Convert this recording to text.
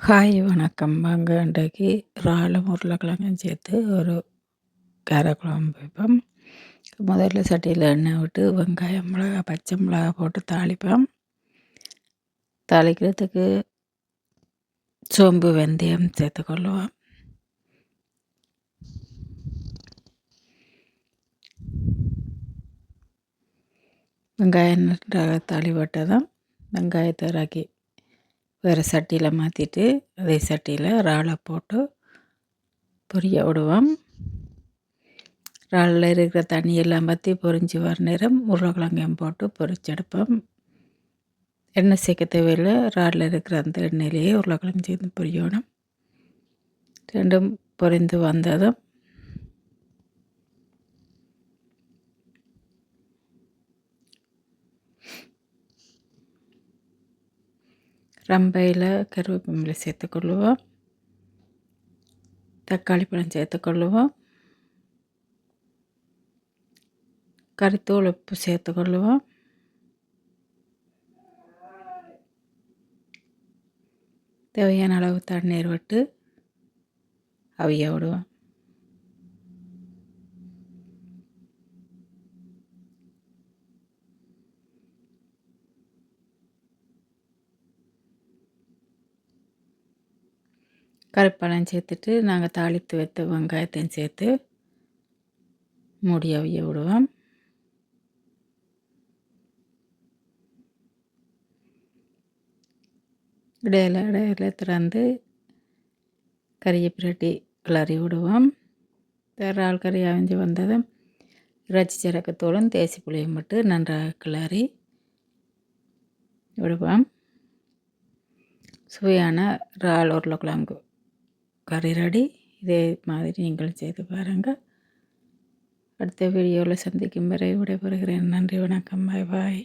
Hi வணக்கம். வாங்க இன்றைக்கு இறாலும் உருளைக்கிழங்கும் சேர்த்து ஒரு காரக்குழம்பு வைப்போம். முதல்ல சட்டியில் எண்ணெய் விட்டு வெங்காயம், மிளகாய், பச்சை மிளகாய் போட்டு தாளிப்போம். தாளிக்கிறதுக்கு சோம்பு, வெந்தயம் சேர்த்துக்கொள்ளுவோம். வெங்காயம் நன்றாக தாளிப்பட்டதும் வெங்காயத்தை இறக்கி வேறு சட்டியில் மாற்றிட்டு அதே சட்டியில் இறாலை போட்டு பொரிய விடுவோம். இறாலில் இருக்கிற தண்ணியெல்லாம் பற்றி பொரிஞ்சு வர நேரம் உருளைக்கிழங்கையும் போட்டு பொரிச்செடுப்போம். எண்ணெய் சேர்க்க தேவையில்லை. இறாலில் இருக்கிற அந்த எண்ணெயிலேயே உருளைக்கிழங்கு சேர்த்து பொரியணும். ரெண்டும் பொரிந்து வந்ததும் ரம்பையில் கருவேப்பிலை சேர்த்துக்கொள்ளுவோம். தக்காளி பழம் சேர்த்துக்கொள்ளுவோம். கறித்தூள் உப்பு சேர்த்துக்கொள்ளுவோம். தேவையான அளவு தண்ணீர் விட்டு அவிய விடுவோம். கறிப்பழம் சேர்த்துட்டு நாங்கள் தாளித்து வைத்த வெங்காயத்தையும் சேர்த்து மூடி அவிய விடுவோம். இடையில திறந்து கறியை பிரட்டி கிளறி விடுவோம். இறால் கறி அவிஞ்சு வந்ததும் இறைச்சி சரக்கத்தூளும் தேசி புளியும் விட்டு நன்றாக கிளறி விடுவோம். சுவையான இறால் உருளைக்கிழங்கு கறி ரெடி. இதே மாதிரி நீங்களும் செய்து பாருங்கள். அடுத்த வீடியோவில் சந்திக்கும் வரை விடைபெறுகிறேன். நன்றி, வணக்கம், பாய் பாய்.